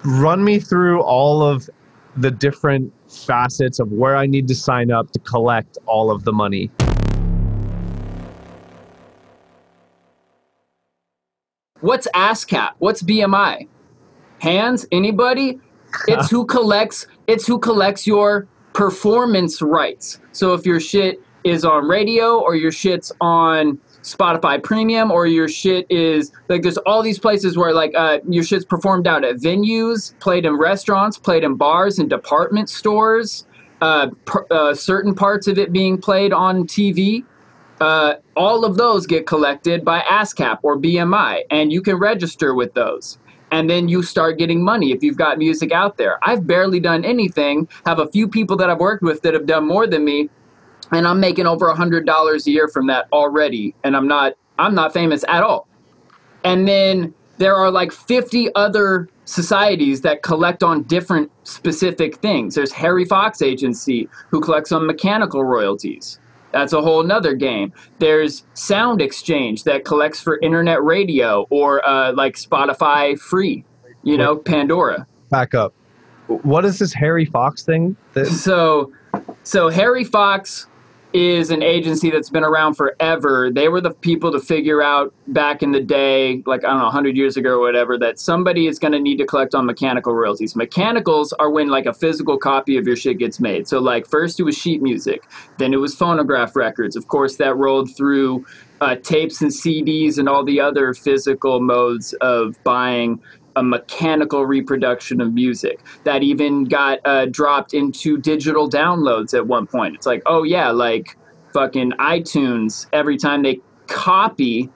Run me through all of the different facets of where I need to sign up to collect all of the money. What's ASCAP? What's BMI? Hands? Anybody? It's who collects your performance rights. So if your shit is on radio or your shit's on Spotify Premium or your shit is like, there's all these places where like your shit's performed out at venues, played in restaurants, played in bars and department stores, certain parts of it being played on TV. All of those get collected by ASCAP or BMI, and you can register with those. And then you start getting money if you've got music out there. I've barely done anything, have a few people that I've worked with that have done more than me, and I'm making over $100 a year from that already, and I'm not famous at all. And then there are like 50 other societies that collect on different specific things. There's Harry Fox Agency, who collects on mechanical royalties. That's a whole nother game. There's Sound Exchange that collects for internet radio or like Spotify free, Pandora. Back up. What is this Harry Fox thing? So Harry Fox is an agency that's been around forever. They were the people to figure out back in the day, like, I don't know, 100 years ago or whatever, that somebody is going to need to collect on mechanical royalties. Mechanicals are when like a physical copy of your shit gets made. So like first it was sheet music, then it was phonograph records. Of course, that rolled through tapes and CDs and all the other physical modes of buying a mechanical reproduction of music. That even got dropped into digital downloads at one point. It's like, oh yeah, like fucking iTunes, every time they copy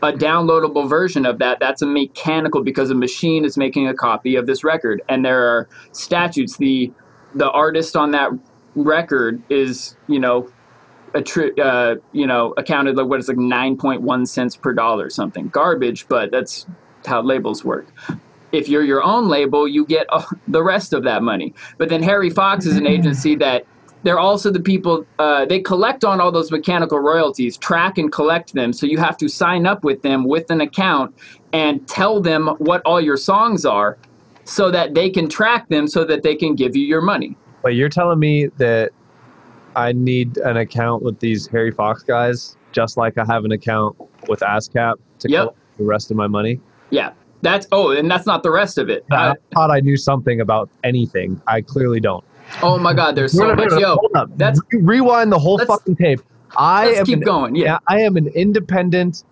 a downloadable version of that, that's a mechanical, because a machine is making a copy of this record. And there are statutes. The artist on that record is, accounted like what is like 9.1 cents per dollar or something. Garbage, but that's how labels work. If you're your own label, you get the rest of that money. But then Harry Fox is an agency that they're also the people, they collect on all those mechanical royalties, track and collect them. So you have to sign up with them with an account and tell them what all your songs are so that they can track them so that they can give you your money. But you're telling me that I need an account with these Harry Fox guys, just like I have an account with ASCAP to collect the rest of my money? Yeah. And that's not the rest of it. I thought I knew something about anything. I clearly don't. Oh my God, there's so much. Hold up. Rewind the whole fucking tape. Let's keep going. Yeah. I am an independent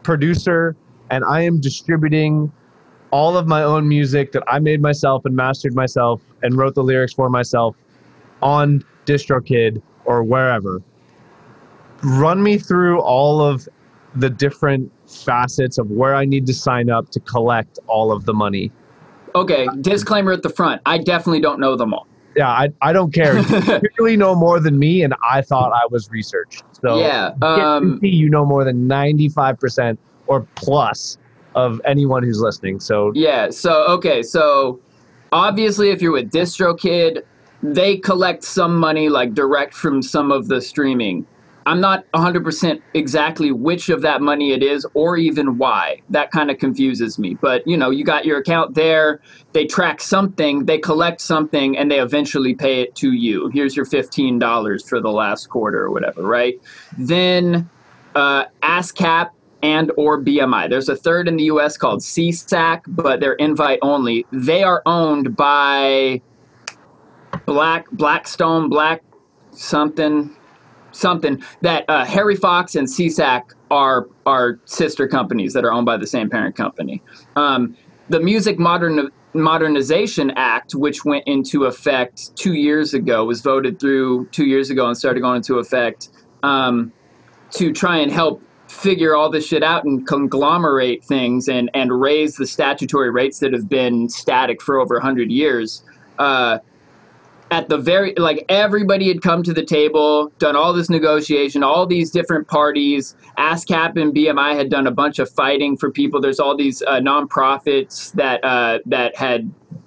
producer, and I am distributing all of my own music that I made myself and mastered myself and wrote the lyrics for myself on DistroKid or wherever. Run me through all of the different facets of where I need to sign up to collect all of the money. Okay, disclaimer at the front. I definitely don't know them all. Yeah, I don't care. You clearly know more than me, and I thought I was researched. So yeah, you know more than 95% or plus of anyone who's listening. So yeah, so obviously if you're with DistroKid, they collect some money like direct from some of the streaming. I'm not 100% exactly which of that money it is or even why. That kind of confuses me. But, you got your account there. They track something, they collect something, and they eventually pay it to you. Here's your $15 for the last quarter or whatever, right? Then ASCAP and or BMI. There's a third in the U.S. called CSAC, but they're invite only. They are owned by Blackstone, something that Harry Fox and CSAC are sister companies that are owned by the same parent company. The Music Modernization Act, which went into effect 2 years ago, was voted through 2 years ago and started going into effect to try and help figure all this shit out and conglomerate things and raise the statutory rates that have been static for over 100 years. At the very, everybody had come to the table, done all this negotiation, all these different parties. ASCAP and BMI had done a bunch of fighting for people. There's all these nonprofits that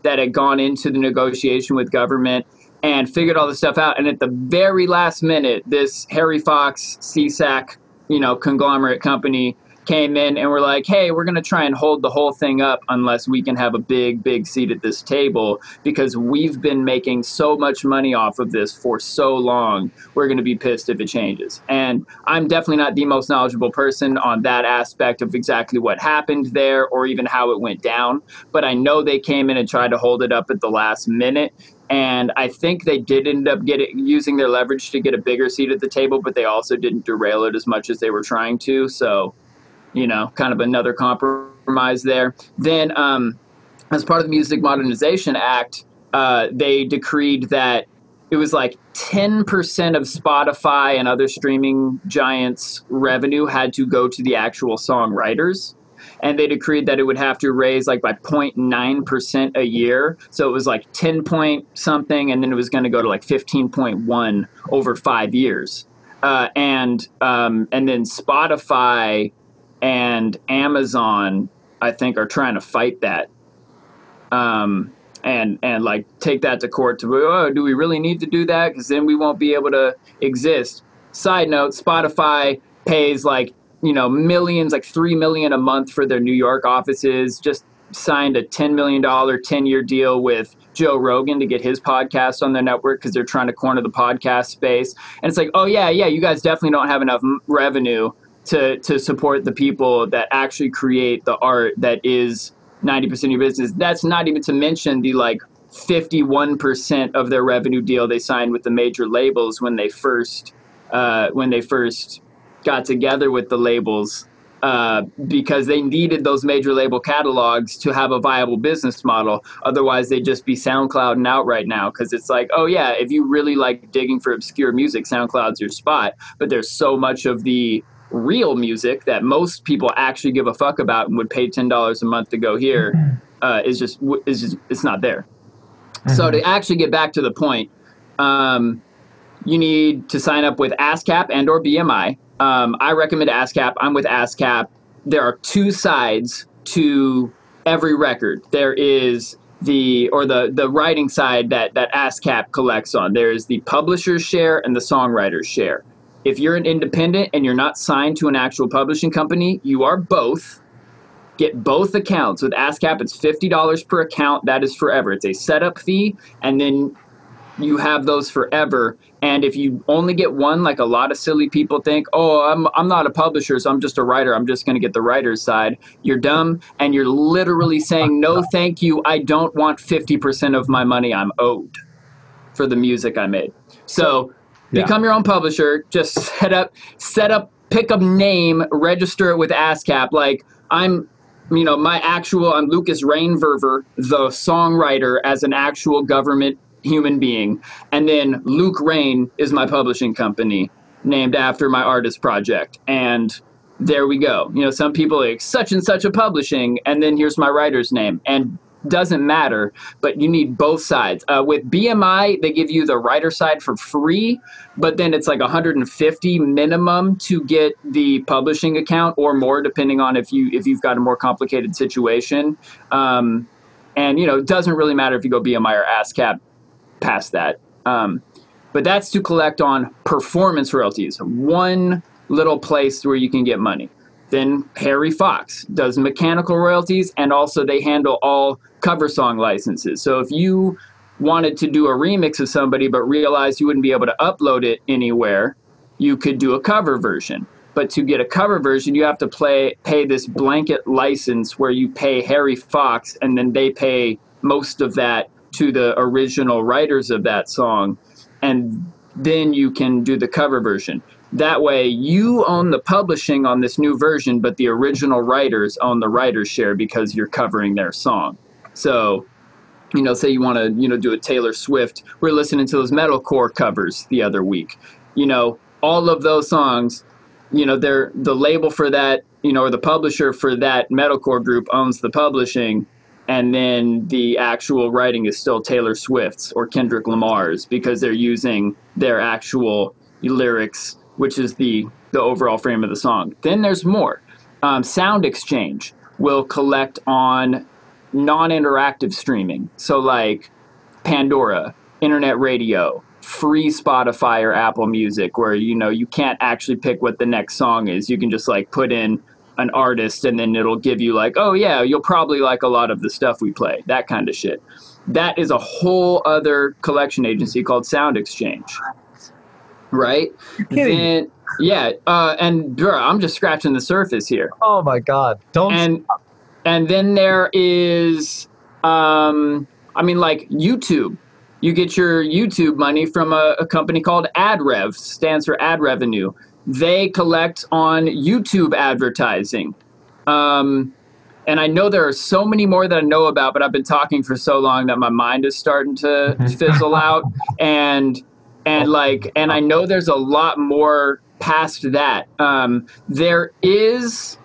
had gone into the negotiation with government and figured all this stuff out. And at the very last minute, this Harry Fox CSAC, conglomerate company came in and were like, hey, we're going to try and hold the whole thing up unless we can have a big seat at this table, because we've been making so much money off of this for so long. We're going to be pissed if it changes. And I'm definitely not the most knowledgeable person on that aspect of exactly what happened there or even how it went down. But I know they came in and tried to hold it up at the last minute. And I think they did end up using their leverage to get a bigger seat at the table, but they also didn't derail it as much as they were trying to. So, kind of another compromise there. Then, as part of the Music Modernization Act, they decreed that it was like 10% of Spotify and other streaming giants' revenue had to go to the actual songwriters. And they decreed that it would have to raise like by 0.9% a year. So it was like 10 point something, and then it was going to go to like 15.1 over 5 years. And then Spotify and Amazon, I think, are trying to fight that. And like take that to court to, do we really need to do that? Because then we won't be able to exist. Side note, Spotify pays like, millions, like $3 million a month for their New York offices. Just signed a $10 million 10-year deal with Joe Rogan to get his podcast on their network because they're trying to corner the podcast space. And it's like, oh yeah, you guys definitely don't have enough revenue to support the people that actually create the art that is 90% of your business. That's not even to mention the like 51% of their revenue deal they signed with the major labels when they first got together with the labels, because they needed those major label catalogs to have a viable business model. Otherwise, they'd just be SoundClouding out right now, because it's like, oh yeah, if you really like digging for obscure music, SoundCloud's your spot. But there's so much of the real music that most people actually give a fuck about and would pay $10 a month to go hear, is just it's not there. Mm-hmm. So to actually get back to the point, you need to sign up with ASCAP and or BMI. I recommend ASCAP. I'm with ASCAP. There are two sides to every record. There is the writing side that ASCAP collects on. There is the publisher's share and the songwriter's share. If you're an independent and you're not signed to an actual publishing company, you are both. Get both accounts. With ASCAP, it's $50 per account. That is forever. It's a setup fee, and then you have those forever. And if you only get one, like a lot of silly people think, oh, I'm not a publisher, so I'm just a writer. I'm just going to get the writer's side. You're dumb, and you're literally saying, no, thank you. I don't want 50% of my money I'm owed for the music I made. So become your own publisher. Just set up, pick a name, register it with ASCAP. Like I'm Lucas Rainverver, the songwriter, as an actual government human being, and then Luke Rain is my publishing company named after my artist project, and there we go. Some people are like such and such a publishing, and then here's my writer's name, and doesn't matter, but you need both sides. With BMI, they give you the writer side for free, but then it's like $150 minimum to get the publishing account, or more depending on if you've got a more complicated situation. And it doesn't really matter if you go BMI or ASCAP past that. But that's to collect on performance royalties, one little place where you can get money. Then Harry Fox does mechanical royalties, and also they handle all cover song licenses. So if you wanted to do a remix of somebody but realized you wouldn't be able to upload it anywhere, you could do a cover version. But to get a cover version, you have to pay this blanket license where you pay Harry Fox, and then they pay most of that to the original writers of that song, and then you can do the cover version. That way you own the publishing on this new version, but the original writers own the writer's share because you're covering their song. So, say you want to, do a Taylor Swift. We're listening to those metalcore covers the other week. All of those songs, they're the label for that, or the publisher for that metalcore group owns the publishing. And then the actual writing is still Taylor Swift's or Kendrick Lamar's, because they're using their actual lyrics, which is the overall frame of the song. Then there's more. Sound Exchange will collect on non-interactive streaming. So like Pandora, internet radio, free Spotify or Apple Music, where, you can't actually pick what the next song is. You can just like put in an artist, and then it'll give you like, oh yeah, you'll probably like a lot of the stuff we play, that kind of shit. That is a whole other collection agency called Sound Exchange, right? Then yeah, and bro, I'm just scratching the surface here. Oh my God! And then there is, I mean, like YouTube. You get your YouTube money from a company called AdRev, stands for ad revenue. They collect on YouTube advertising. And I know there are so many more that I know about, but I've been talking for so long that my mind is starting to fizzle out. And I know there's a lot more past that. There is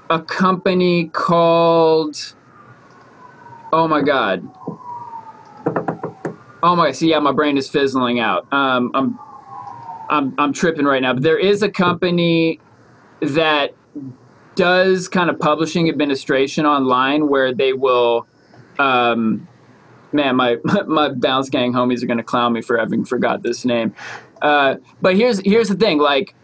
a company called, oh my God. Oh my, see, yeah, my brain is fizzling out. I'm tripping right now, but there is a company that does kind of publishing administration online where they will, man, my Bounce Gang homies are going to clown me for having forgot this name. But here's the thing, like,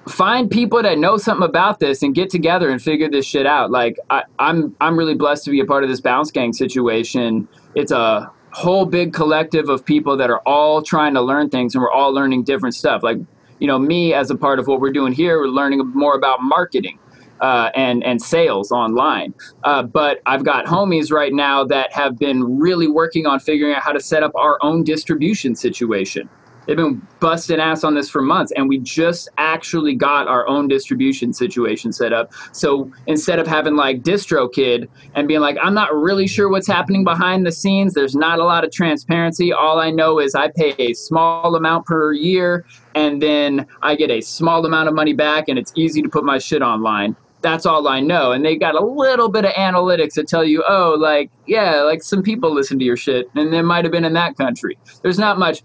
find people that know something about this and get together and figure this shit out. Like, I'm really blessed to be a part of this Bounce Gang situation. It's a whole big collective of people that are all trying to learn things, and we're all learning different stuff. Like, you know, me as a part of what we're doing here, we're learning more about marketing and sales online. But I've got homies right now that have been really working on figuring out how to set up our own distribution situation. They've been busting ass on this for months, and we just actually got our own distribution situation set up. So instead of having like DistroKid and being like, I'm not really sure what's happening behind the scenes, there's not a lot of transparency. All I know is I pay a small amount per year, and then I get a small amount of money back, and it's easy to put my shit online. That's all I know. And they got a little bit of analytics that tell you, oh, like, yeah, like some people listen to your shit, and they might have been in that country. There's not much.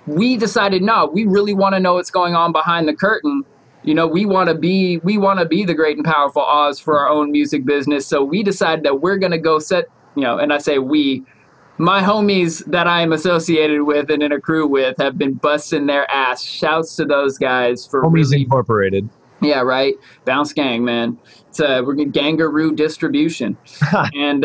We decided, no, we really want to know what's going on behind the curtain. You know, we want to be the great and powerful Oz for our own music business. So we decided that we're going to go set, you know, and I say we, my homies that I am associated with and in a crew with have been busting their ass. Shouts to those guys for Homies Incorporated. Yeah, right. Bounce Gang, man. It's we're Gangaroo Distribution, and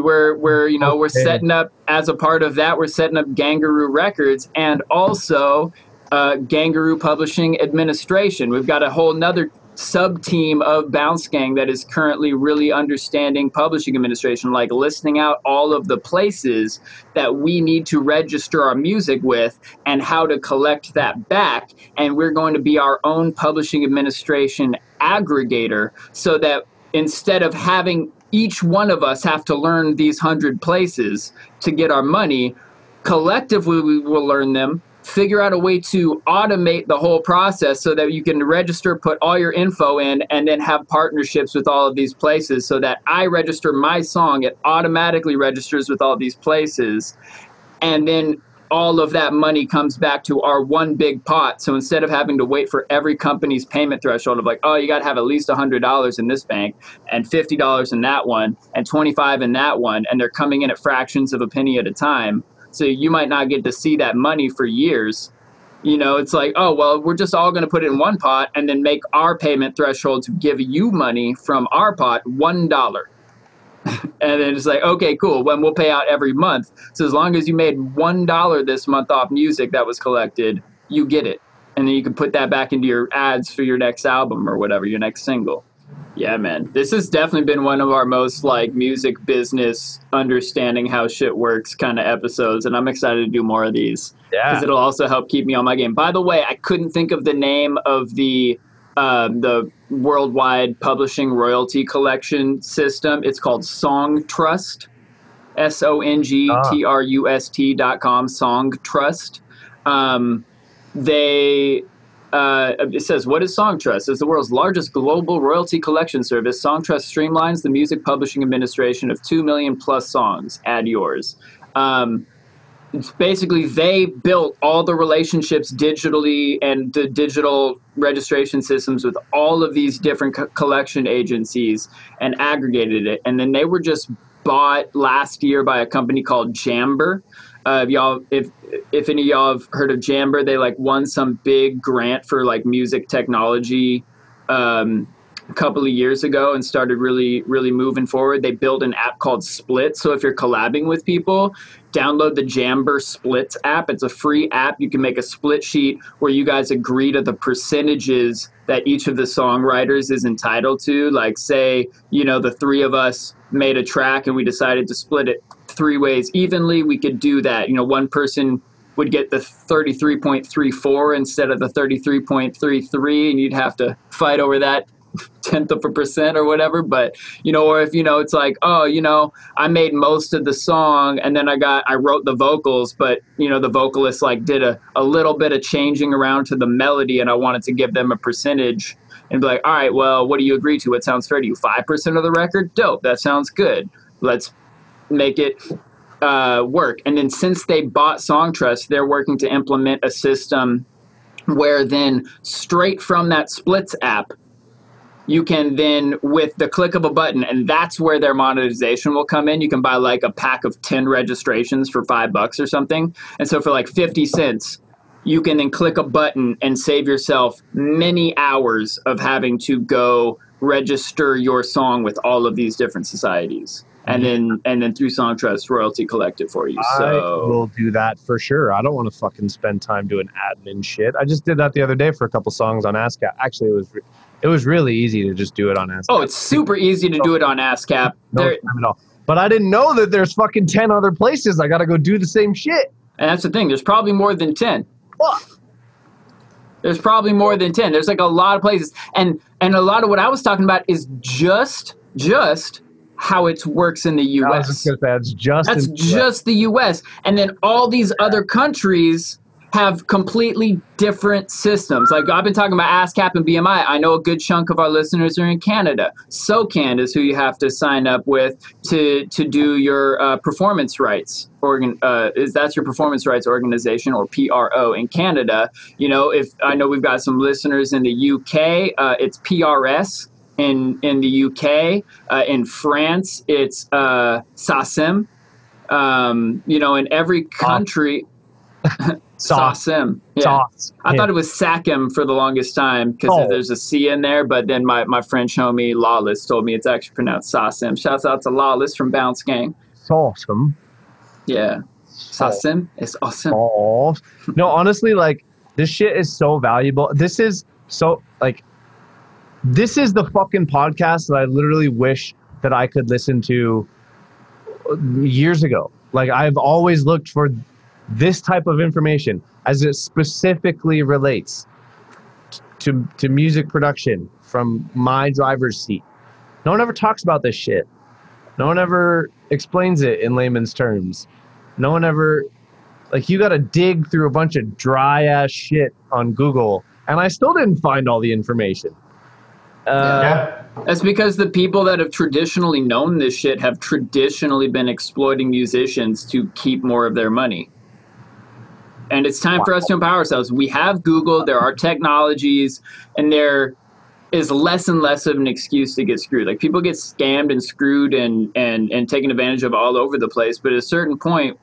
we're setting up as a part of that. We're setting up Gangaroo Records and also Gangaroo Publishing Administration. We've got a whole nother sub team of Bounce Gang that is currently really understanding publishing administration, like listing out all of the places that we need to register our music with and how to collect that back. And we're going to be our own publishing administration aggregator, so that instead of having each one of us have to learn these 100 places to get our money, collectively we will learn them, figure out a way to automate the whole process so that you can register, put all your info in, and then have partnerships with all of these places so that I register my song, it automatically registers with all these places. And then all of that money comes back to our one big pot. So instead of having to wait for every company's payment threshold of like, oh, you got to have at least $100 in this bank and $50 in that one and $25 in that one, and they're coming in at fractions of a penny at a time. So you might not get to see that money for years. You know, it's like, oh, well, we're just all going to put it in one pot and then make our payment threshold to give you money from our pot $1. And then it's like, okay, cool. When we'll pay out every month. So as long as you made $1 this month off music that was collected, you get it. And then you can put that back into your ads for your next album or whatever, your next single. Yeah, man. This has definitely been one of our most like music business understanding how shit works kind of episodes. And I'm excited to do more of these. Yeah. Because it'll also help keep me on my game. By the way, I couldn't think of the name of the worldwide publishing royalty collection system. It's called Song Trust, SONGTRUST.com, Song Trust. It says, what is Song Trust? It's the world's largest global royalty collection service. Song Trust streamlines the music publishing administration of 2 million plus songs. Add yours. It's basically, they built all the relationships digitally and the digital registration systems with all of these different collection agencies and aggregated it. And then they were just bought last year by a company called Jamber. If any of y'all have heard of Jamber, they like won some big grant for like music technology a couple of years ago and started really, really moving forward. They built an app called Split. So if you're collabing with people, download the Jamber Splits app. It's a free app. You can make a split sheet where you guys agree to the percentages that each of the songwriters is entitled to. Like, say, you know, the three of us made a track and we decided to split it 3 ways evenly. We could do that. You know, one person would get the 33.34 instead of the 33.33, and you'd have to fight over that 0.1% or whatever. But, you know, or if, you know, it's like, oh, you know, I made most of the song and then I wrote the vocals, but, you know, the vocalist like did a little bit of changing around to the melody and I wanted to give them a percentage and be like, all right, well, what do you agree to? What sounds fair to you? 5% of the record? Dope. That sounds good. Let's make it work. And then since they bought Songtrust, they're working to implement a system where then straight from that Splits app, you can then, with the click of a button, and that's where their monetization will come in. You can buy like a pack of 10 registrations for $5 or something. And so for like 50 cents, you can then click a button and save yourself many hours of having to go register your song with all of these different societies. And then through Songtrust, royalty collect it for you. So I will do that for sure. I don't want to fucking spend time doing admin shit. I just did that the other day for a couple songs on ASCAP. Actually, it was really easy to just do it on ASCAP. Oh, it's super easy to do it on ASCAP. No time at all. But I didn't know that there's fucking 10 other places I got to go do the same shit. And that's the thing. There's probably more than 10. Fuck. There's probably more than 10. There's like a lot of places. And a lot of what I was talking about is just how it works in the U.S. I was just going to say, that's just the U.S. And then all these other countries have completely different systems. Like I've been talking about ASCAP and BMI. I know a good chunk of our listeners are in Canada. SOCAN is who you have to sign up with to do your performance rights. That's your performance rights organization, or PRO in Canada. You know, if I know we've got some listeners in the UK, it's PRS. In the UK, in France, it's SACEM. You know, in every country, SACEM. Yeah. I thought it was SACEM for the longest time because there's a C in there. But then my French homie Lawless told me it's actually pronounced SACEM. Shouts out to Lawless from Bounce Gang. SACEM. Yeah, SACEM is awesome. No, honestly, like this shit is so valuable. This is so like. This is the fucking podcast that I literally wish that I could listen to years ago. Like I've always looked for this type of information as it specifically relates to music production from my driver's seat. No one ever talks about this shit. No one ever explains it in layman's terms. No one ever, like, you got to dig through a bunch of dry ass shit on Google, and I still didn't find all the information. Yeah. That's because the people that have traditionally known this shit have traditionally been exploiting musicians to keep more of their money. And it's time for us to empower ourselves. We have Google, there are technologies, and there is less and less of an excuse to get screwed. Like people get scammed and screwed and taken advantage of all over the place. But at a certain point,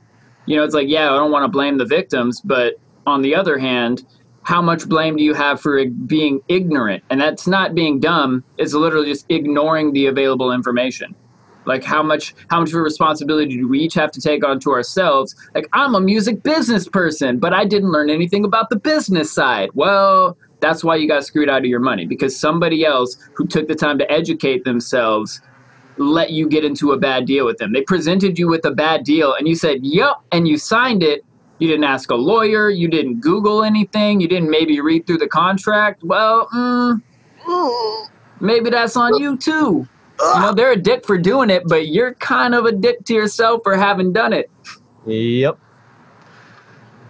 you know, it's like, yeah, I don't want to blame the victims, but on the other hand, how much blame do you have for being ignorant? And that's not being dumb. It's literally just ignoring the available information. Like how much of a responsibility do we each have to take onto ourselves? Like, I'm a music business person, but I didn't learn anything about the business side. Well, that's why you got screwed out of your money, because somebody else who took the time to educate themselves let you get into a bad deal with them. They presented you with a bad deal and you said, yep, and you signed it. You didn't ask a lawyer. You didn't Google anything. You didn't maybe read through the contract. Well, maybe that's on you too. You know, they're a dick for doing it, but you're kind of a dick to yourself for having done it. Yep.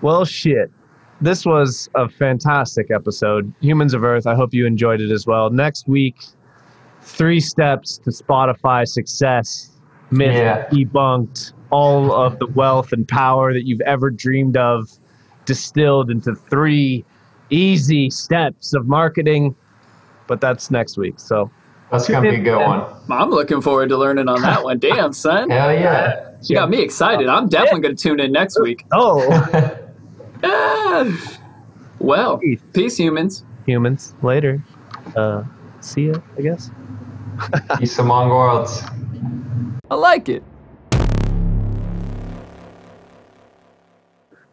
Well, shit. This was a fantastic episode. Humans of Earth, I hope you enjoyed it as well. Next week, 3 steps to Spotify success. Myth debunked. All of the wealth and power that you've ever dreamed of distilled into 3 easy steps of marketing. But that's next week. So that's going to be a good one. I'm looking forward to learning on that one. Damn, son. Hell yeah. You got me excited. I'm definitely going to tune in next week. Oh. Well, peace, humans. Humans. Later. see ya, I guess. Peace among worlds. I like it.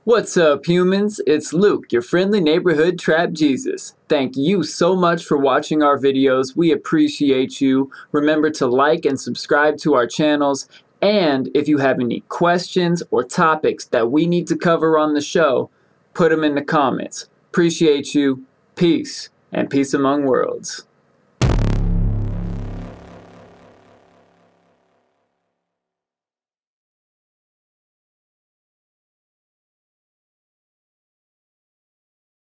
What's up, humans? It's Luke, your friendly neighborhood trap Jesus. Thank you so much for watching our videos. We appreciate you. Remember to like and subscribe to our channels. And if you have any questions or topics that we need to cover on the show, put them in the comments. Appreciate you. Peace and peace among worlds.